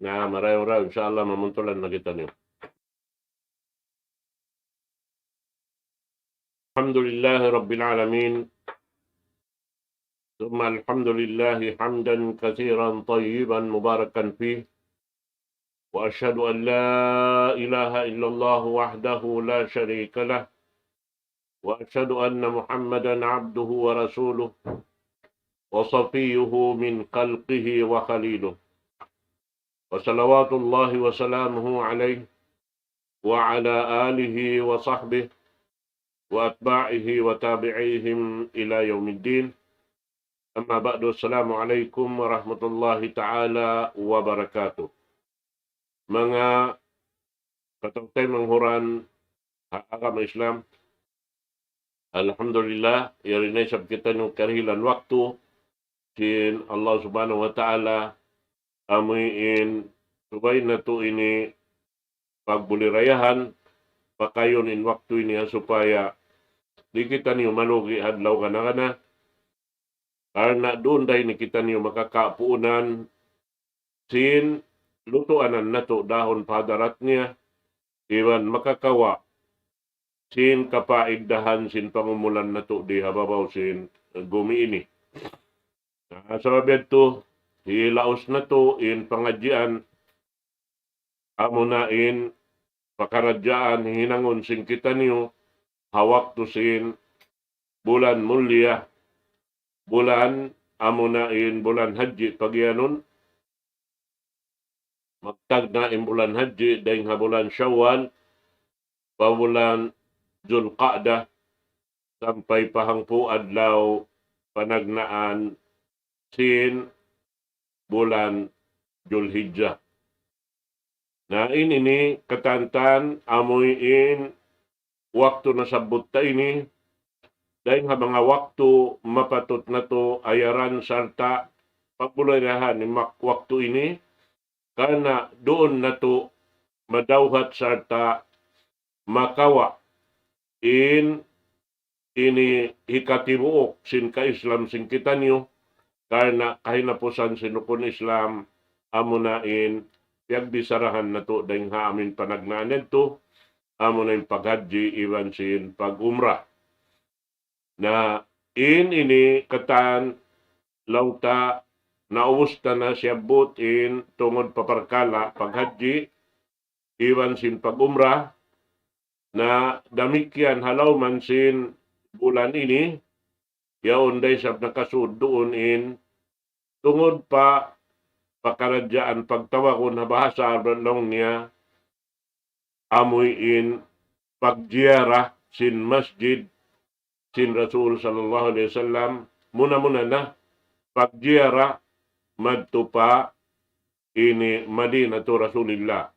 Na maray-maray insyaallah mamuntulan na kita niyo. Alhamdulillahi rabbil alamin. ثم الحمد لله حمدا كثيرا طيبا مباركا فيه وأشهد أن لا إله إلا الله وحده لا شريك له وأشهد أن محمدا عبده ورسوله وصفيه من خلقه وخليله وصلوات الله وسلامه عليه وعلى آله وصحبه وأتباعه وتابعيهم إلى يوم الدين. Amma ba'du, assalamualaikum warahmatullahi ta'ala wabarakatuh. Mga katawtay manghuran agama Islam, alhamdulillah, yarinay sab kita ng karilan waktu sin Allah subhanahu wa ta'ala amuin subay na to ini pagbulirayahan pakayon in waktu ini supaya di kita niyo malugi adlaw kana karena doon dahil ni kita niyo makakapuunan sin lutuanan nato dahon padarat niya iwan makakawa sin kapaigdahan sin pangumulan nato di hababaw sin gumi ini. Sa to hilaos na to in pangadyan amo na in pakaradyaan hinangon sin kita niyo hawak to sin bulan mulya bulan amo na in bulan haji pagyanon magtag na in bulan haji dahil bulan Syawal pabulan Zulqa'dah sampai pahangpu adlaw panagnaan sin bulan Zulhijjah. Na ini katantan amoy in waktu na sabot ta ini dahil mga waktu mapatot na to ayaran sarta pagbulirahan ni waktu ini karena doon na to madawhat sarta makawa in ini hikatibuok sin ka-Islam sin kita niyo karena kahinapusan sinukon Islam amo na in piagdisarahan na to dahil amin panagnaanan to amo na in paghaji iwan sin pag-umrah. Na ini katan lauta naubos na siya butin tungod paparkala paghaji iwan sin pag-umrah na damikyan halaw man sin bulan ini yaon day sab nakasud doon in tungod pa pakaradyaan pagtawakon na bahasa long niya amoy in pagjiara sin masjid sin Rasul sallallahu alaihi wasallam muna na pagjiara madto pa ini Madinatu Rasulillah.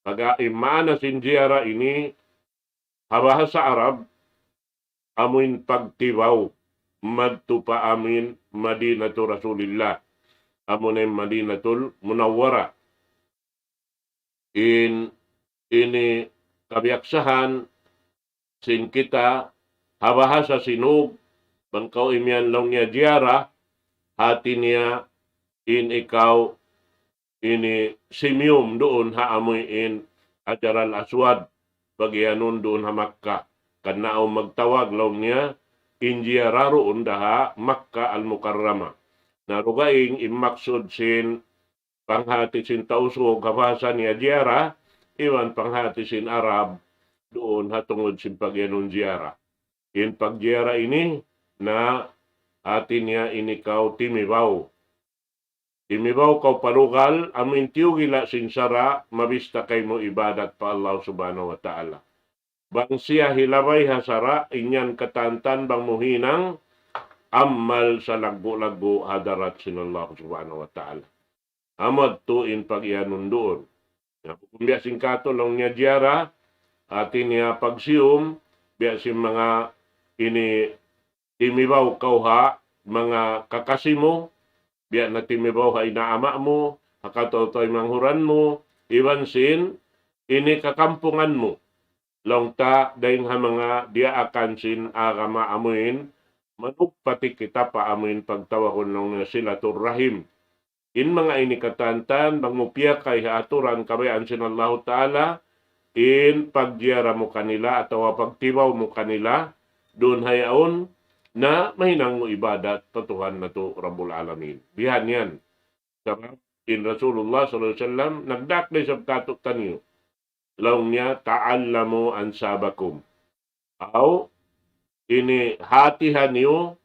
Pag imana sin jiara ini habahasa Arab amin pagtibaw madto pa amin Madinatu Rasulillah. Amun Madinatul Munawwara. Ini kabiaksahan sin kita habahasa sinug bangkaw imyan long niya jiara hati niya in ikaw ini simyum doon haamoy in Hajar al-Aswad bagyanon doon ha Makkah kanao magtawag long niya in jiara roon daha Makkah al-Mukarrama narugaing imaksud sin panghati sin tausog habahasa niya jiara iwan panghati sin Arab doon hatungod sin pagyanon jiara. In pagjiara ini na atin niya inikaw timibaw. Timibaw kaw palugal, amin tiyugila sinsara, mabista kay mo ibadat pa Allah subhanahu wa ta'ala. Bang siya hilabay hasara, inyan katantan bang muhinang, amal sa lagbo-lagbo hadarat sinallah subhanahu wa ta'ala. Amad to in pag-ianun doon. Kung biasing kato lang niya jiara, atin niya pagsiyum, biasing mga ini timibaw kauha mga kakasimo biya na timibaw ha inaama mo hakatotoy manghuran mo iwan sin ini kakampungan mo longta dahil ha mga dia akan sin agama amuin manug pati kita pa amuin pagtawakon ng silatur rahim in mga inikatantan, mangupya kay aturan kabayaan sinallahu ta'ala, in pagyara mo kanila atau pagtibaw mo kanila, doon hayaon na mahinang mo ibadat patuhan na to Rabbul Alamin. Bihan yan. Sabab in Rasulullah sallallahu alaihi wasallam nagdaklay sa katok tanyo. Laong niya ta'allamu ansabakum. Aw ini hatihan niyo,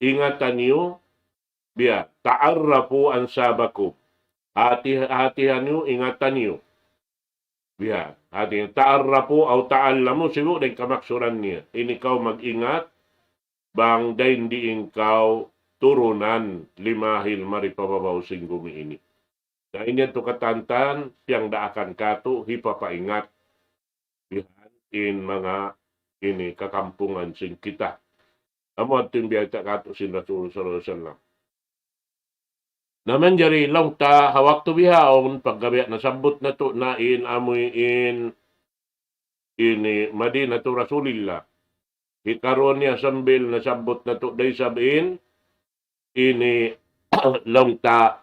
ingatan niyo, biya ta'arrafu ansabakum. Hatihan niyo, ingatan niyo. Biya, hatihan ta'arrafu aw ta'allamu sigo din kamaksuran niya. Ini kau mag-ingat bang dain di ingkaw turunan limahil maripababaw singgumi ini. Na inyan to katantan, siyang daakan kato, hipapaingat bihan in mga ini kakampungan sing kita. Amo at yung biyata kato sin Rasul sallallahu alaihi wasallam. Naman jari long ta hawak to bihaon paggabi nasabot na to na in amoy in ini Madinah to Rasulillah. Hikaron niya sambil nasabot na to day sabihin ini long ta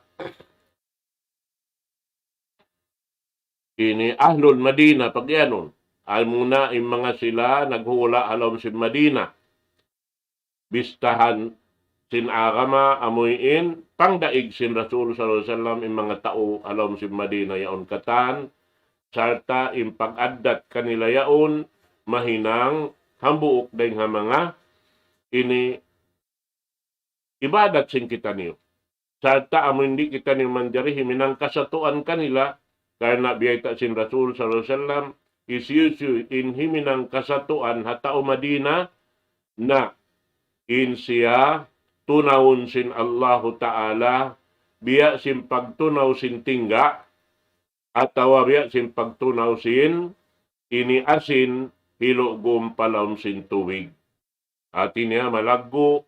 ini Ahlul Madinah pagyanon. Almuna yung mga sila naghula alom si Madinah. Bistahan sin agama amuyin pangdaig sin Rasul sallallahu alaihi wasallam yung mga tao alom si Madinah yaon katan sarta yung pag-addat kanila yaon mahinang hambuok dahil nga mga ini ibadat sin kita niyo. Sarta amo hindi kita niyo manjari himinang kasatuan kanila karena biyayta sin Rasul sallallahu alaihi wasallam isyusyu in himinang kasatuan hatao Madina na in siya tunawon sin Allahu Ta'ala biya sin pagtunaw sin tingga atawa biya sin pagtunaw sin ini asin hilo gumpalaw sin tuwig. At niya malaggo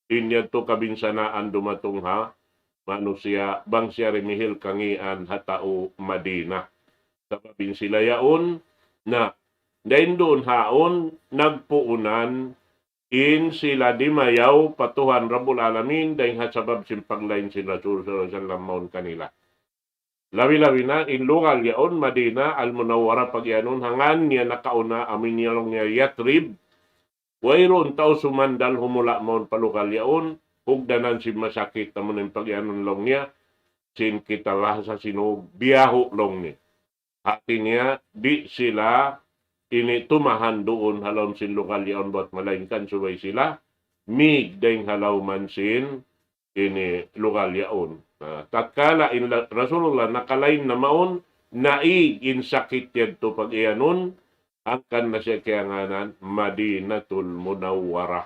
inya to kabinsanaan dumatong ha manusia bang siya remihil kangian hatao Madina. Sababin sila yaon na dahin doon haon nagpuunan in sila di mayaw patuhan Rabbul Alamin dahin sabab simpaglain sila Rasul sallallahu alaihi wasallam maun kanila. Lawi-lawi na in lugal yaon Madina al-Munawwara pagyanon hangan niya nakauna amin niya long niya Yatrib. Wayron tao sumandal humula maun palugal yaon hugdanan si masakit naman yung pagyanon long niya sin kita lah sa sinog biyaho long niya. Hati niya, di sila ini tumahan doon halawm sin lokal yaon buat malainkan subay sila. Mig dahing halaw man sin ini lokal yaon. Tatkala in Rasulullah nakalain na maon, naig in sakit yan to pag iyanon, angkan na siya kayanganan Madinatul Munawwara.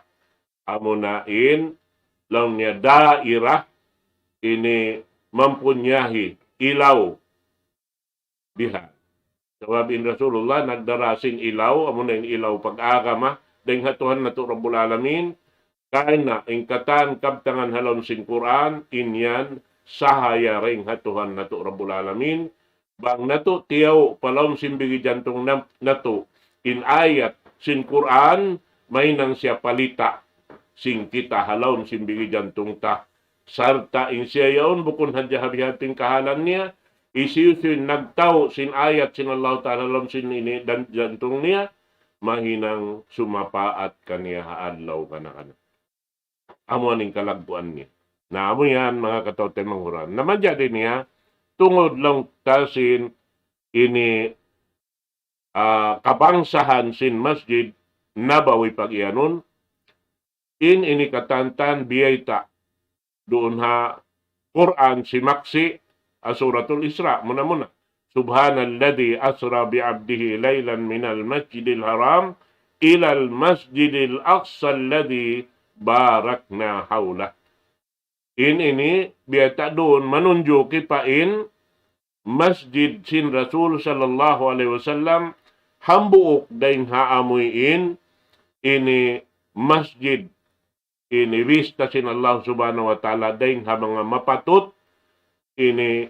Amo na in lang niya dairah ini mampunyahi ilaw bihan. Sababin Rasulullah, nagdarasing ilaw, amo na yung ilaw pag-agama, dahil hatuhan na to Rabbul Alamin, kaya na, yung katan, kabtangan halon sing Quran, inyan, sahaya ring hatuhan na to Rabbul Alamin, bang na to, tiyaw, palawm simbigi jantong na to, in ayat, sin Quran, may nang siya palita, sing kita halawm simbigi jantong ta, sarta in siya yaon, bukun hadya-habihating kahalan niya, isiyusin nagtaw sin ayat sin Allah Ta'ala lam sin ini dan jantong niya mahinang sumapaat kaniya haadlaw kana. Amo aning kalagpuan niya. Na amo yan mga katawte manghuran. Naman jadi niya tungod lang tasin ini kabangsahan sin masjid Nabawi pag-iyanon in ini katantan biyayta doon ha Quran si Maksi Suratul Isra muna. Subhanalladzi asra bi'abdihi laylan minal masjidil haram ilal masjidil aqsa alladzi barakna hawla. Ini biyata doon manunjuki pa in masjid sin Rasul sallallahu alaihi wasallam hambuok daing haamoy in ini masjid ini vista sin Allah subhanahu wa ta'ala daing ha mga mapatut ini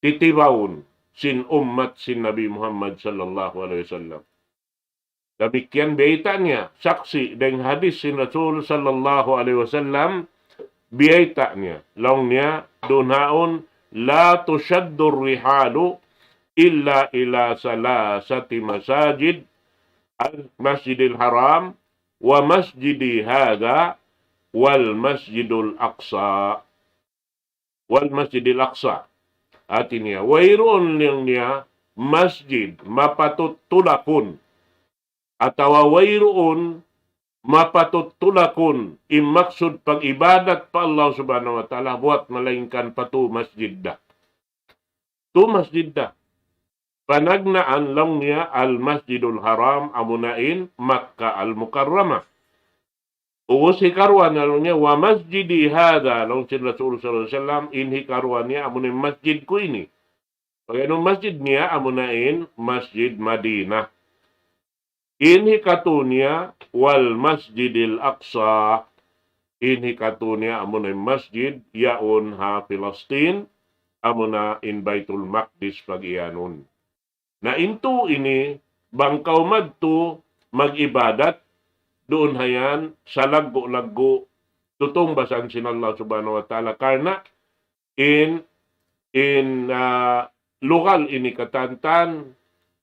titibawon sin ummat sin Nabi Muhammad sallallahu alaihi wasallam. Demikian biyayta niya, saksi dengan hadis sin Rasul sallallahu alaihi wasallam, biyayta niya, long niya, doon haon, la tushaddu rihalu illa ila salasati masajid al-Masjidil Haram wa masjidi hadha wal Masjidul Aqsa. Wal Masjidil Aqsa. Atin niya, wayroon lang niya masjid mapatutulakon atawa wayroon mapatutulakon imaksud pag-ibadat pa Allah subhanahu wa ta'ala buat malaingkan pa tu masjid da. Tu masjid da. Panagnaan lang niya al-Masjidul Haram amunain Makkah al-Mukarramah. Uus hikarwan na niya, wa masjidi hada, long si Rasul sallallahu alaihi wasallam, hikarwan niya, amunin masjid ko ini. Pag anong masjid niya, amunain, Masjid Madinah. Hikatunya, wal Masjidil Aqsa. Hikatunya, amunain masjid, yaon ha Palestine, amunain Baitul Maqdis pag-iyanon. Na into ini, bangkaw madto, mag-ibadat, doon hayan sa laggo-laggo tutong basan sin Allah subhanahu wa ta'ala karna in lokal ini katantan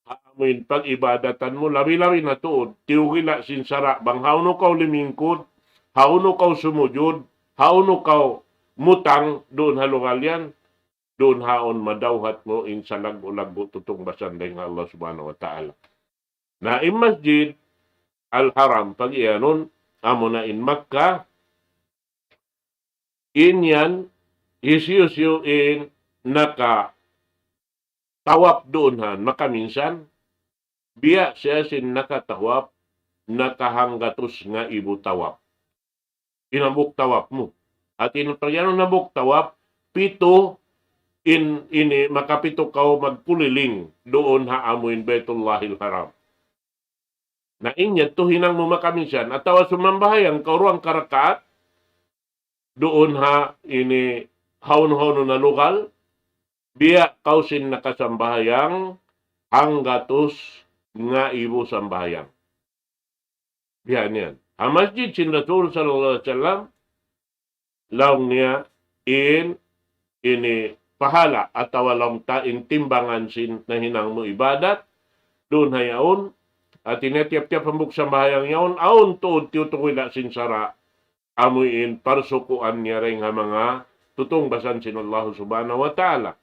amin pag-ibadatan mo labi-labi na tuod tiugila sin sara bang hauno kaw limingkod hauno kaw sumujud hauno kaw mutang doon ha lokal yan doon haon madawhat mo in sa laggo-laggo tutong basan dahil Allah subhanahu wa ta'ala na in masjid Al-Haram, pag iyanon, amo na in Makkah, inyan, isyusyo in naka tawap doon han, makaminsan, biya siya sin nakatawap, nakahanggatos nga ibu tawap. Inabuk tawap mo. At inapagyanon nabuk tawap, pito, ini makapito kao magpuliling doon ha amuin Baitullahil Haram. Na inya to hinang mo makaminsan atawa sumambahayang kauruang karakaat doon ha ini haun-haun na lokal biya kausin nakasambahayang hanggatos nga ibo sambahayang. Biya niyan. Ang masjid sin Rasul sallallahu alaihi wasallam laong niya ini pahala atawa laong ta in timbangan sin na hinang mo ibadat doon hayaon at tinetiap-tiap pambuk sa bahayang yaon, aon tuod tiutukoy sin sara, amuin parsukuan niya rin nga mga tutong basan sin Allah subhanahu wa ta'ala.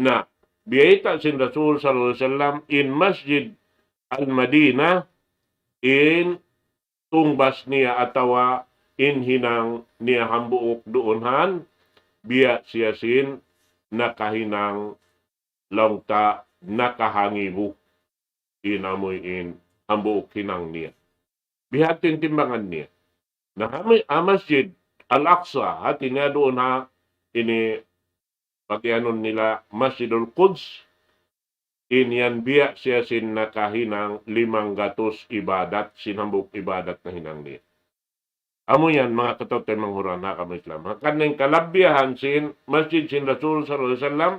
Na, biyayta sin Rasul sallallahu alaihi wasallam in Masjid al-Madinah, in tungbas niya atawa in hinang niya hambuok doonhan, biya siya sin nakahinang langta nakahangibu inamoy in ang buok hinang niya. Bihatin timbangan niya. Na masjid Al-Aqsa, hati niya doon ha, ini, pagyanon nila, Masjidul Quds, inyan biya siya sin nakahinang 500 ibadat, sinambok ibadat na hinang niya. Amo yan, mga katotoy manghuran ha, kami Islam. Kanang kalabyahan sin, Masjid sin Rasul sallallahu alaihi wasallam,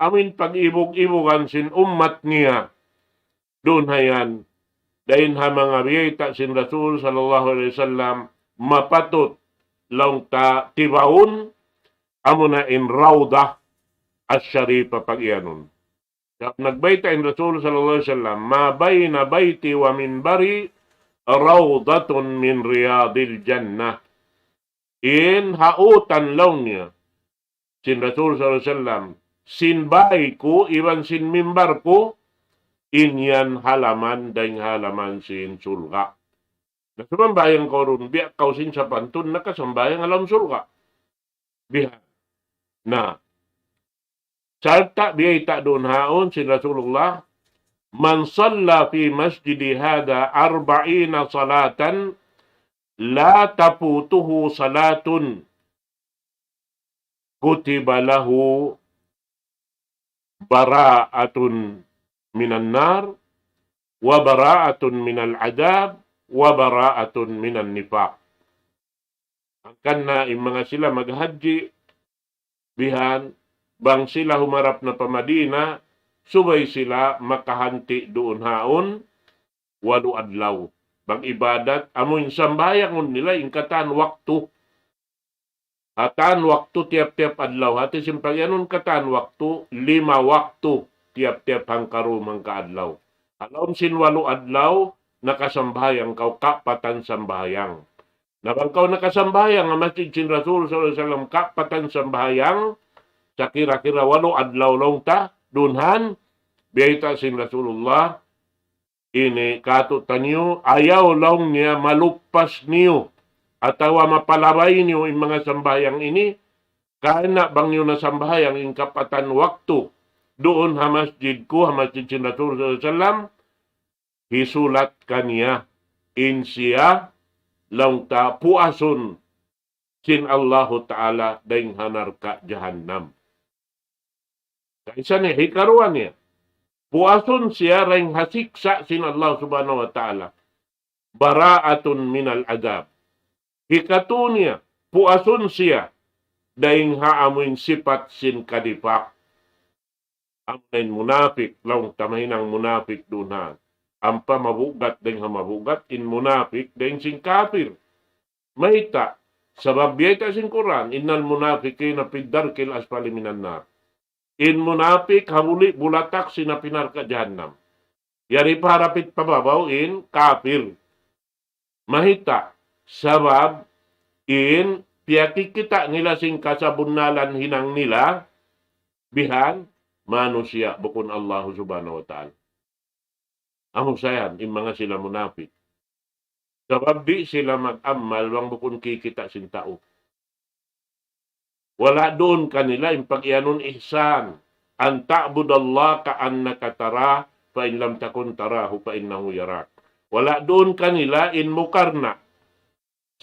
amin pag-ibog-ibogan sin ummat niya, doon hayan, dahil ha mga biyayta sin Rasul sallallahu alaihi wasallam mapatot laong ta tibaon amo na in rawdah as-syarifa pag-iyanon. Nagbayta in Rasul sallallahu alaihi wasallam ma bayna bayti wa minbari rawdatun min riyadil jannah. In hautan laong niya sin Rasul sallallahu alaihi wasallam sin bahay ko iban sin mimbar ko inyan halaman dahing halaman sin surga. Nasambayang ko ron, biya kausin sa pantun, nakasambayang alam surga. Biya. Na, salta biyayta doon haon si Rasulullah, man salla fi masjidi hada 40 salatan, la taputuhu salatun, kutiba lahu bara'atun minan nar wa bara'atun minal adab wa bara'atun minan nifaq. Ang kanna mga sila maghaji bihan bang sila humarap na pamadina subay sila makahanti doon haon walo adlaw. Bang ibadat amoy sambayang nila ingkatan waktu Hatan waktu tiap-tiap adlaw. Hati simpagyanon katan waktu 5 waktu tiap-tiap hangkaro mangka adlaw. Alon sinwalo adlaw nakasambayang kau kapatan sambayang. Nabangkaw nakasambayang ang masjid sin Rasul sallallahu alaihi wasallam kapatan sambayang sa kira-kira 8 adlaw long ta dunhan biyayta sin Rasulullah ini kato tanyo ayaw long niya maluppas niyo atawa mapalabay niyo yung mga sambayang ini kana bang niyo na sambayang in kapatan waktu doon ha masjid ko ha masjid sin Rasul sallallahu alaihi wasallam hisulat kaniya in siya long ta puason sin Allahu Ta'ala daing hanar ka jahannam. Kaisa ni hikaruan niya. Puason siya ring hasiksa sin Allah Subhanahu wa Ta'ala. Bara'atun minal adab. Hikatu niya. Puason siya daing haamuin sipat sin kadipak. Amin munafik long tamahinang munafik dunhan. Ampa mabugat deng hamabugat in munafik deng sing kafir. Mahita sabab biyata sin Quran innal munafiqina fid darkil asfali minan nar. In munafik hamuli bulatak sinapinar ka jahannam. Yari parapit pababaw in kafir. Mahita sabab in piyaki kita nila sing kasabunalan hinang nila bihan manusia bukun Allah Subhanahu wa Ta'ala. Amo sayan, yung mga sila munafik. Sabab di sila mag-amal, wang bukun kikita sin tao. Wala doon kanila, yung pag-ianon ihsan. An ta'budallah ka'annaka tara, fa in lam takun tarahu, fa innahu yarak. Wala doon kanila, in mukarna.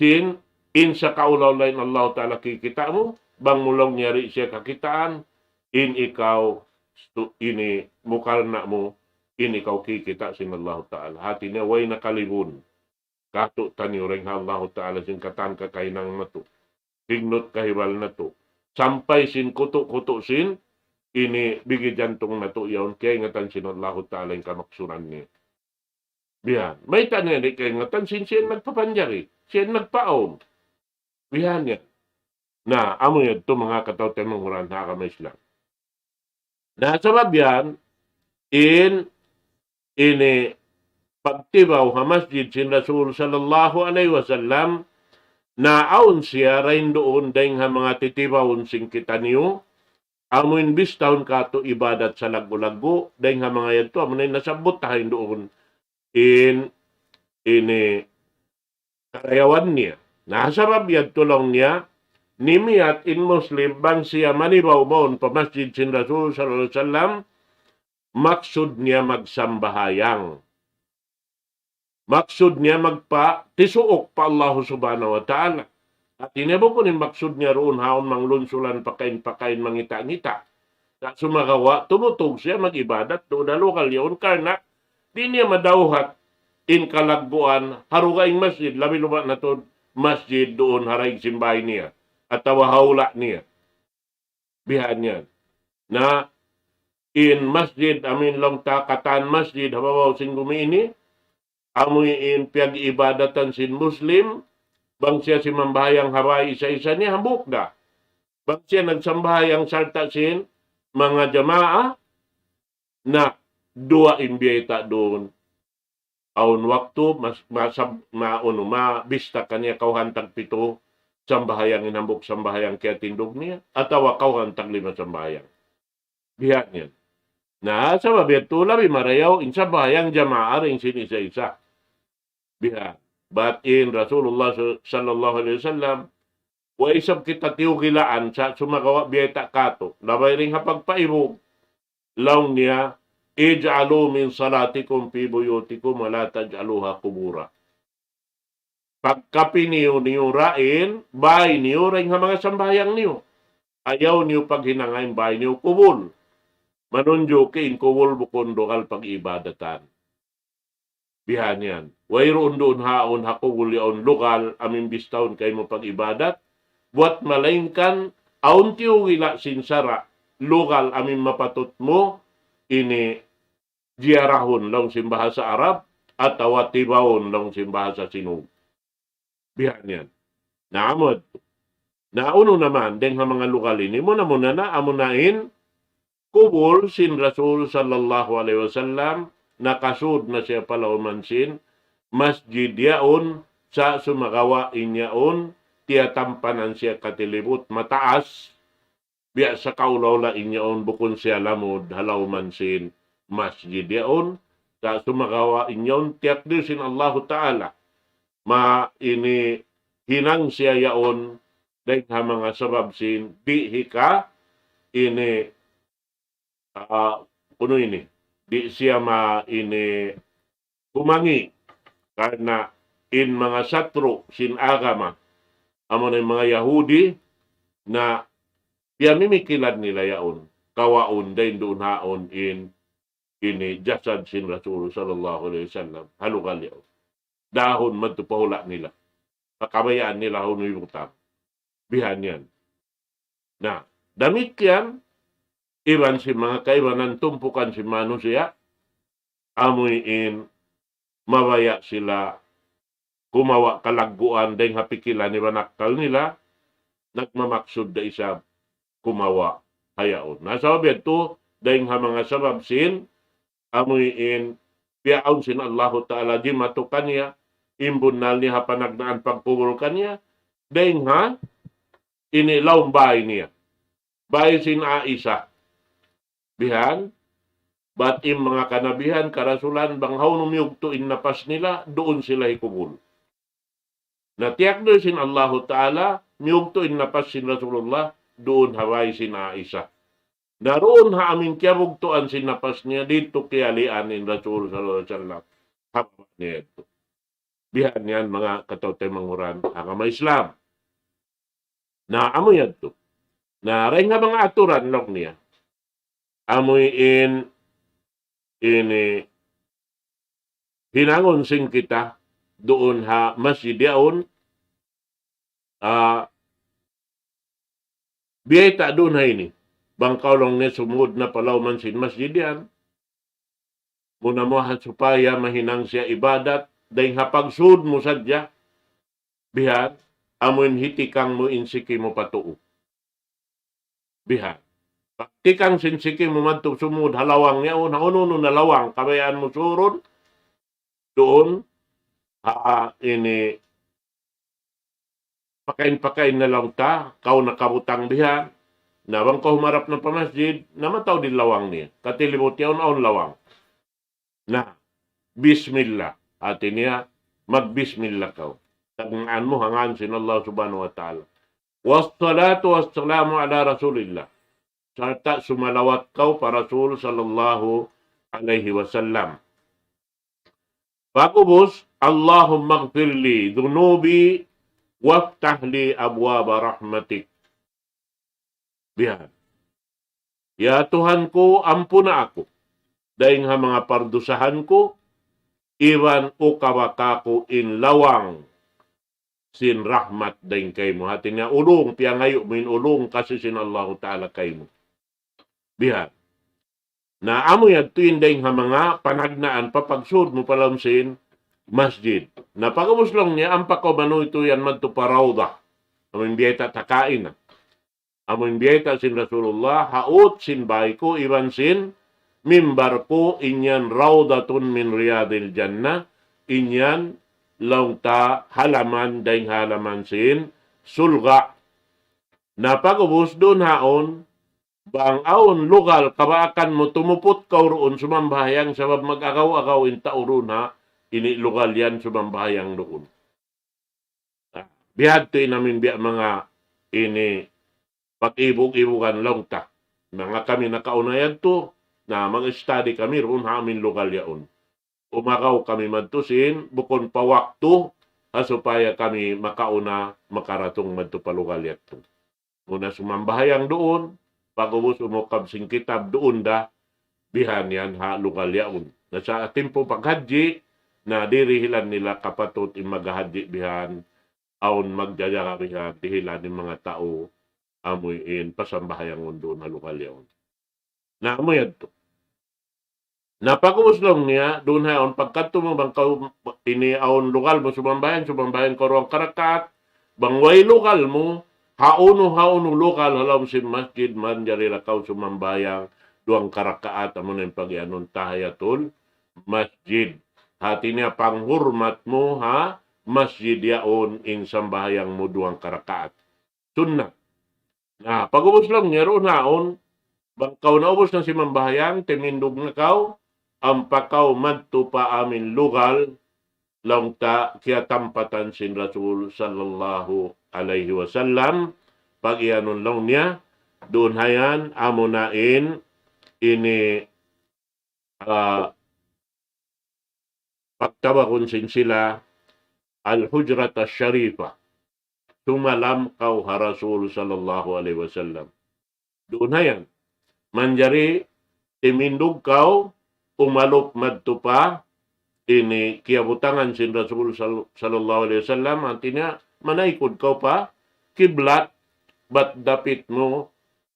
Sin, in sa kaulaw lain Allah Ta'ala kikita mo, bang mulong nyari siya kakitaan, in ikaw, ini mukarna mo, ini kau kikita sin Allah Ta'ala. Hati niya way nakalibun. Kato tanyo ring Allah Ta'ala sin katan kakainang na to. Pignot kahibal na to. Sampay sin kuto-kuto sin, ini bigi jantong na to yaon kaya ingatan sin Allah Ta'ala yung kamaksuran niya. Bihan. May tanya ni kaya ingatan sin siya nagpapanjari. Siya nagpaon. Bihan niya. Na, amo yan to mga kataw tanong huran hakamay sila. Na sabab yan, ini pagtibaw ha masjid sin Rasul sallallahu alaihi wasallam naawon siya rain doon dahil ha mga titibawon sing kita niyo amuin bis taon kato ibadat sa lago-lago dahil ha mga yan to amunin nasabot tayo doon ini karayawan niya nasabab yan tulong niya nimiyat in Muslim bang siya manibaw moon pa masjid sin Rasul sallallahu alaihi wasallam maksud niya magsambahayang. Maksud niya magpa-tisuok pa Allah Subhanahu wa Ta'ala. At inebo po ni maksud niya roon haon manglunsulan pakain-pakain mangita-ngita. Sa sumagawa, tumutog siya mag-ibadat doon na lokal yun karena di niya madawhat in kalagbuan harugaing masjid. Labi lupa na to masjid doon haray simbay niya. At tawahawla niya. Bihan yan. Na in masjid, amin long takatan masjid, hababaw sin gumini, amoy in piyag-ibadatan sin Muslim, bang siya si mambahayang haray isa-isa niya, hambuk da. Bang siya nagsambahayang sarta sin mga jamaa, na dua imbiyeta doon. Aun waktu, mabista kanya kauhantag pito, sambahayang inambuk sambahayang kaya tindog niya, atawa kauhantag 5 sambahayang. Bihat niya. Na sa babiyatu labi marayaw insa bahayang jamaah ring sin isa-isa. Biha. But in Rasulullah sallallahu alaihi wasallam wa isab kita tiugilaan sa sumagawa biyeta kato. Labay ring hapagpaibog. Laong niya ij'alu min salatikum fi buyutikum wa la taj'aluha qubura. Pagkapiniyo niyo rain, bay niyo ring mga sambayang niyo. Ayaw niyo paghinangay bay niyo kubul. Manunjukin kuwul bukon dokal pag-ibadatan. Bihan yan. Wayroon doon haon hakuwul yaon lokal amin bistaon kayo mo pag-ibadat. Buat malaingkan aun tiwila sinsara lokal amin mapatut mo ini jiarahon long simbahasa Arab at awatibawon long simbahasa Sinug. Bihan yan. Naamod. Na uno naman, den nga mga lokal ini, muna na amunain, kubol sin Rasul sallallahu alaihi wasallam, nakasud na siya palauman sin, masjid yaon, sa sumagawa inyaon, tiatampanan siya katilibot, mataas, biya sa kaulawla inyaon, bukon siya lamod, halauman sin, masjid yaon, sa sumagawa inyaon, tiyak din sin Allah Ta'ala, ma ini hinang siya yaon, dahil ha mga sabab sin, di hika, ini, kuno ini, di siya ma ini, kumangi, karena in mga satro sin agama, amo na mga Yahudi, na mimikilan nila yaon, kawaon, dahil doon haon in, ini, jasad sin Rasul sallallahu alaihi wasallam, halukal yaon. Dahon magtupahula nila. Pakabayaan nila huno yung tam. Bihan yan. Na, damit yan, iban si mga kaibanan tumpukan si manusia, amuin, mabaya sila, kumawa kalagguan, dahil hapikilan ni banakal nila, nagmamaksud da isa, kumawa, hayaon. Nasabi ito, dahil ha mga sabab sin, amuin, piyaon sin Allah Ta'ala, di matukan niya, imbunal niya panagnaan pagpubul kanya, dahil ha, inilaw bahay niya. Bahay sin Aisha. Bihan, bat im mga kanabihan, karasulan, banghaw numiyugtuin napas nila, doon sila ikubul. Natiyak doon sin Allah Ta'ala, miyugtuin napas sin Rasulullah, doon haway sin Aisha. Naroon ha amin kiyabugtuan sin napas niya, dito kiyalian in Rasul sallallahu alaihi wasallam. Haba niya ito. Bihan yan mga katote manguran agama Islam. Na amoy ito. Na rin nga mga aturan lang niya. Amoy ini hinangon sing kita doon ha masjid yaon biyay ta doon ha ini. Bangkaw lang niya sumud na palauman sin masjid yan. Muna mo supaya mahinang siya ibadat dahil hapagsud mo sadya, bihan, amuin hitikang mo insiki mo patuo. Bihan. Paktikang sinsiki mo matug sumud halawang niya, uno na lawang, kabayaan mo surod, doon, ini, pakain-pakain na lang ta, kau nakabutang bihan, na bang ko humarap ng pamasjid, namataw din lawang niya. Katilibot yaon lawang. Na, bismillah. Atin niya, magbismillah ka. Tagnaan mo, hangan sin Allah subhanahu wa ta'ala. Wassalatu wassalamu ala Rasulillah. Sarta sumalawat kau pa Rasul sallallahu alaihi wasallam. Pagubos, Allahumma gfirli dunubi waftah li abwaba rahmatik. Bihan. Ya Tuhan ko, ampuna ako. Dahil nga mga pardusahan ko, iwan o kawakako in lawang sin rahmat dahin kay mo. Hati niya ulong, piyangayo min ulong kasi sin Allah Ta'ala kay mo. Bihan. Na amo yan tuin dahin nga mga panagnaan papagsud mo palam sin masjid. Na pagamuslong niya, ang pakomano ito yan magtuparawda. Amin biyeta takain na. Amin biyeta sin Rasulullah, haut sin bahay ko, iwan sin mimbar ko, inyan rawdatun min riyadil jannah, inyan launta halaman daing halaman sin sulga. Na pagubos doon haon, bang aon lugal, kabaakan mo tumupot ka roon sumambahayang sabab mag-agaw-agaw in taurun ha, ini lugal yan sumambahayang doon. Bihad to namin biya mga ini pag-ibog-ibogan lang ta. Mga kami nakaunayan to, na mag-study kami roon ha amin lugal yaon. Umagaw kami madtusin, bukon pa wakto, supaya kami makauna makaratong madto palugal yato. Muna sumambahayang doon, pagubos umukab sing kitab doon da, bihan yan ha lugal yaon. Na sa timpo paghadji, na dirihilan nila kapatot imagahadji bihan, aon magjajaga bihan, dihilan ng mga tao, amuyin pasambahayang doon ha lugal yaon. Na amoy yato. Napagumuslong niya, doon hayon, pagkato mo bang ini aon lokal mo, sumambayan ko roong karakat, bang way lokal mo, Hauno lokal halam sin masjid man jari lakaw sumambayang duang karakaat amo na pagyanon tahiyatul masjid. Hati niya panghurmat mo ha masjid yaon in sambayang mo duang karakaat. Sunnah. Nah, pag-ubos lang niya ro naon bangkaw na ubos na si mambayang timindog na kaw ang pakaw madto pa amin lugal lang ta kaya tampatan sin Rasul sallallahu alaihi wasallam pag iyanon lang niya doon hayan amo nain ini pagtabakon sin sila al-hujrat syarifa tumalam kau ha Rasul sallallahu alaihi wasallam doon hayan manjari timindog kau umalop madto pa ini kiabutangan sin Rasul sallallahu alaihi wasallam antinya manaikod kau pa kiblat bat dapit mo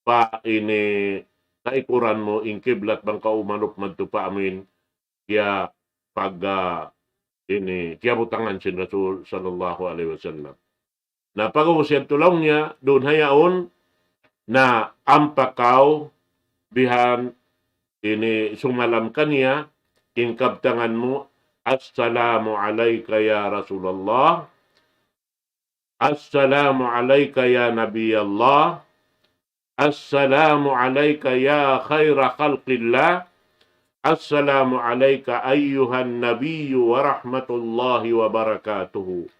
pa ini naikuran mo in kiblat bang kau umalop madto pa amin kaya pag ini kiabutangan sin Rasul sallallahu alaihi wasallam na pag-usyan tulong niya doon hayaon na ampakaw bihan ini sumalam kaniya in kabtangan mo assalamu alayka ya Rasulullah assalamu alayka ya Nabi Allah assalamu alayka ya khaira khalqillah assalamu alayka ayyuhan nabiyyu wa rahmatullahi wa barakatuhu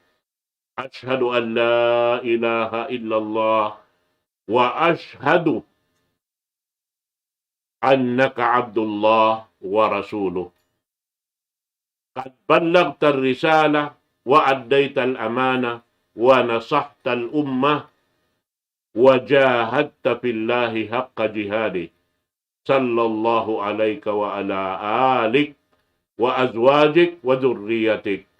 ashhadu an la ilaha illallah wa ashhadu annaka abdullah wa rasuluh qad ballaghta ar-risalah wa addayta al-amanah wa nasahta al-ummah wa jahadta fillahi haqqa jihadi sallallahu alayka wa ala alik wa azwajik wa dhurriyyatik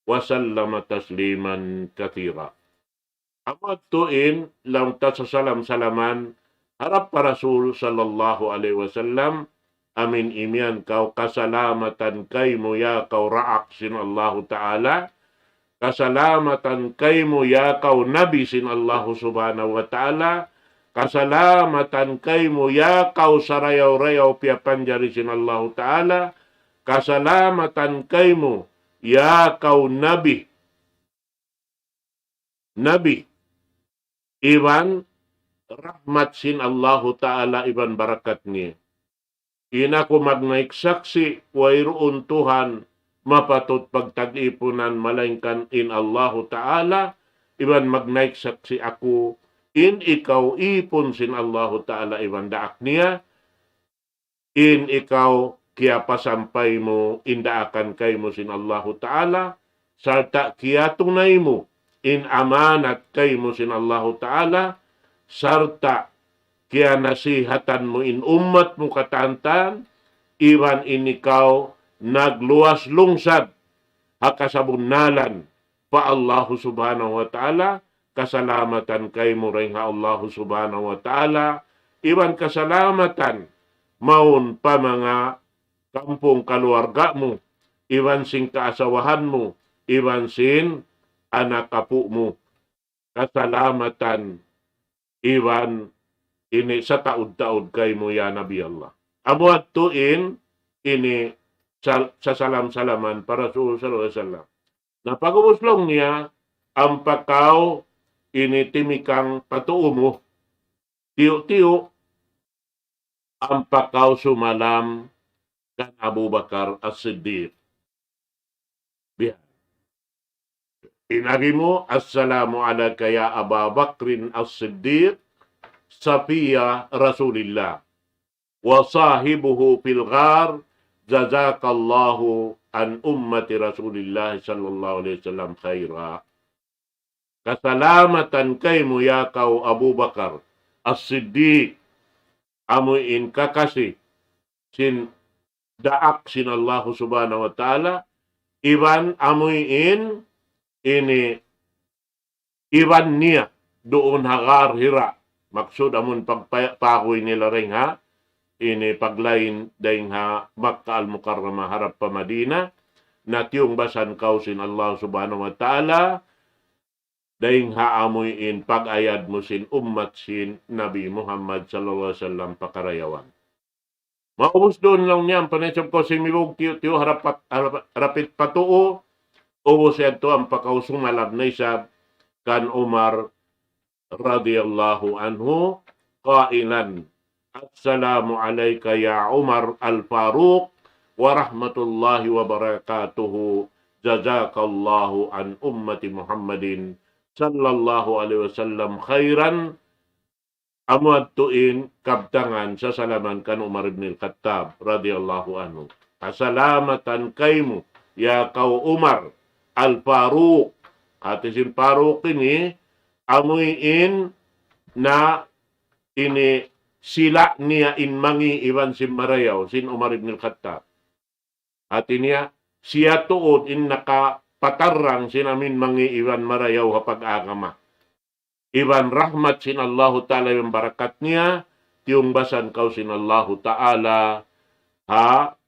wa sallama tasliman katsira. Amat tuin lang ta sa salam-salaman harap pa Rasul sallallahu alaihi wasallam amin imian kau kasalamatan kay mo ya kau raak sin Allahu Ta'ala kasalamatan kay mo ya kau nabi sin Allahu subhanahu wa ta'ala kasalamatan kay mo ya kau sarayaw-rayaw pia panjari sin Allahu Ta'ala kasalamatan kay mo ya kau nabi iban rahmat sin Allahu Ta'ala iban barakat niya. Ina ko magnaik saksi, wairoon Tuhan, mapatot pagtag-ipunan malaingkan in Allahu Ta'ala, iban magnaik saksi ako, in ikaw ipon sin Allahu Ta'ala iban daak niya, in ikaw kaya pasampay mo, indaakan kay mo sin Allahu Ta'ala, sarta kaya tunay mo, in amanat kay mo sin Allahu Ta'ala, sarta kaya nasihatan mo in ummat mo katantan, iwan in ikaw nagluwas lungsad hakasabunalan pa Allah subhanahu wa ta'ala, kasalamatan kay mo rin ha Allah subhanahu wa ta'ala, iwan kasalamatan maun pa mga kampong kaluarga mo, iwan sing kaasawahan mo, iwan sin anak apu mo, kasalamatan iwan ini sa taud-taud kay mo ya Nabi Allah. Amuat tuin ini sa salam-salaman para Rasul sallallahu alaihi wasallam. Na pag-umuslong niya ang pakaw ini timikang patuo mo. Tiyo-tiyo ang pakaw sumalam kan Abu Bakar As-Siddiq. Bihan. Inagi mo, assalamu alaka ya Aba Bakrin As-Siddiq, Safiya Rasulillah, wa sahibuhu fil ghar, jazakallahu an ummati Rasulillah sallallahu alaihi wasallam khaira. Kasalamatan kay mo ya kau Abu Bakar As-Siddiq, amuin kakasi, sin daak sin Allah subhanahu wa ta'ala, iban amuin ini iban niya doon hagar hira. Maksud amun pagpakoy nila rin ha, ini paglain daing ha Makkah al-Mukarramah harap pa Madina, na tiyong basan kausin Allah subhanahu wa ta'ala, daing haamuyin pag-ayad mo sin ummat sin Nabi Muhammad sallallahu alaihi wasallam pakarayawan. Maubos doon lang niyan, panisap ko si Milog tiyo harapit patuo, ubos ito ang pakausumalab na isab kan Umar radhiyallahu anhu, qailan, Assalamu alayka ya Umar al-Faruq wa rahmatullahi wa barakatuhu, jazakallahu an ummati Muhammadin sallallahu alaihi wasallam khairan, amuad tuin kabtangan sa salaman kan Umar ibn al-Khattab radhiyallahu anhu. Kasalamatan kaymo ya kau Umar al-Faruq. At isin Faruq ini amuin na ini sila niya in mangi iwan sin Marayaw sin Umar ibn al-Khattab. At niya siya tuod in nakapatarang sinamin mangi iwan Marayaw hapag agama. Iban rahmat sin Allahu Ta'ala yung barakat niya, tiyong basan kau sin Allahu Ta'ala,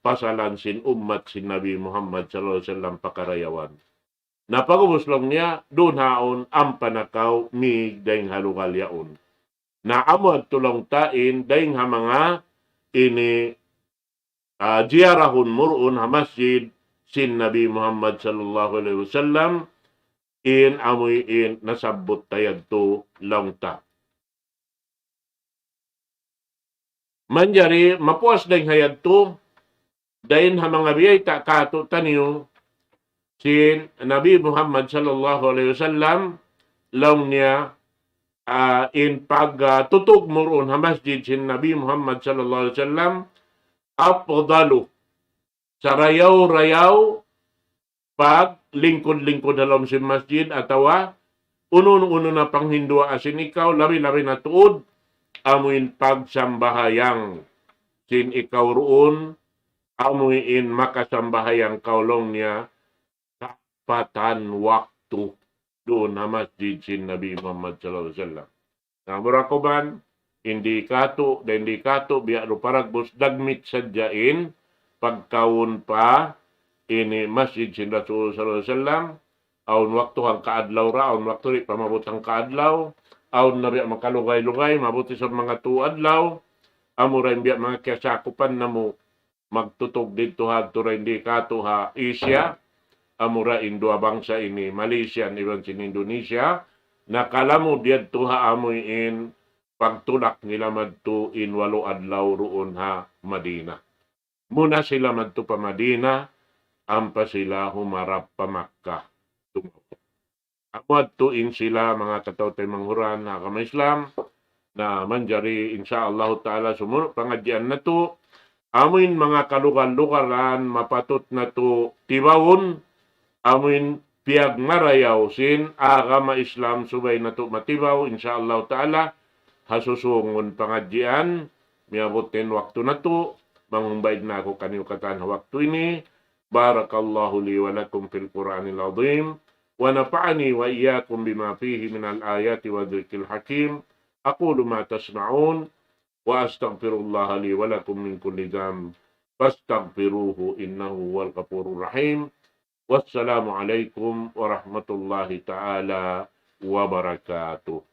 pasalan sin ummat sin Nabi Muhammad sallallahu alaihi wasallam pakarayawan. Napagubos lang niya, doon haon ang panakaw mi daing halugal yaon. Na amod tulong tain daing ha mga ini jiyarahun murun ha masjid sin Nabi Muhammad sallallahu alaihi wasallam, in amoy in nasabot tayad to lang ta. Manjari, mapuas dahil hayad to, dahil ha mga biyay ta kato taniyo, sin Nabi Muhammad sallallahu alaihi wasallam, lang niya in pagtutog mo ron ha masjid sin Nabi Muhammad sallallahu alaihi wasallam, apdalu, sa rayaw-rayaw, pag lingkod-lingkod dalam si masjid atawa uno-uno na panghindua asin ikaw labi-labi na tuod amuin pagsambahayang sin ikaw roon amuin makasambahayang kaulong niya kapatan waktu doon na masjid sin Nabi Muhammad sallallahu alaihi wasallam. Na murakoban hindi kato biya ruparagbos dagmit sadyain pagkawon pa ini masjid sin Rasul sallallahu alaihi wasallam, aun waktu hang kaadlaw ra, aun waktu ri pamabot hang kaadlaw, aun na biya makalugay-lugay, mabuti sa mga tuadlaw, amo ra biya mga kasakupan na mo magtutog dito hadto ra hindi kato ha Asia, amo ra indua bangsa ini Malaysia iban sin Indonesia, nakalamo diyadto ha amoy in pagtulak nila madto in 8 adlaw roon ha Madina. Muna sila madto pa Madina, ampa sila humarap pa Makkah. Amad tuin sila mga katawtay manghuran na kama Islam na manjari insyaAllah ta'ala sumunod pangadyan na to. Amin mga kalugal-lugalan mapatot na to tibawon. Amin piyag marayaw sin agama Islam subay na to matibaw insyaAllah ta'ala. Hasusungon pangadyan. Miabutin waktu na to. Mangumbaid na ako kanyo katan waktu ini. Barakallahu li wa lakum fil Qur'anil azim wa nafa'ani wa iyyakum bima fihi minal ayati wa dhikril hakim. Aqulu ma tasma'un wa astaghfirullaha li wa lakum min kulli dhanb fastaghfiruhu innahu huwal ghafurur rahim. Wassalamu alaikum warahmatullahi ta'ala wabarakatuh.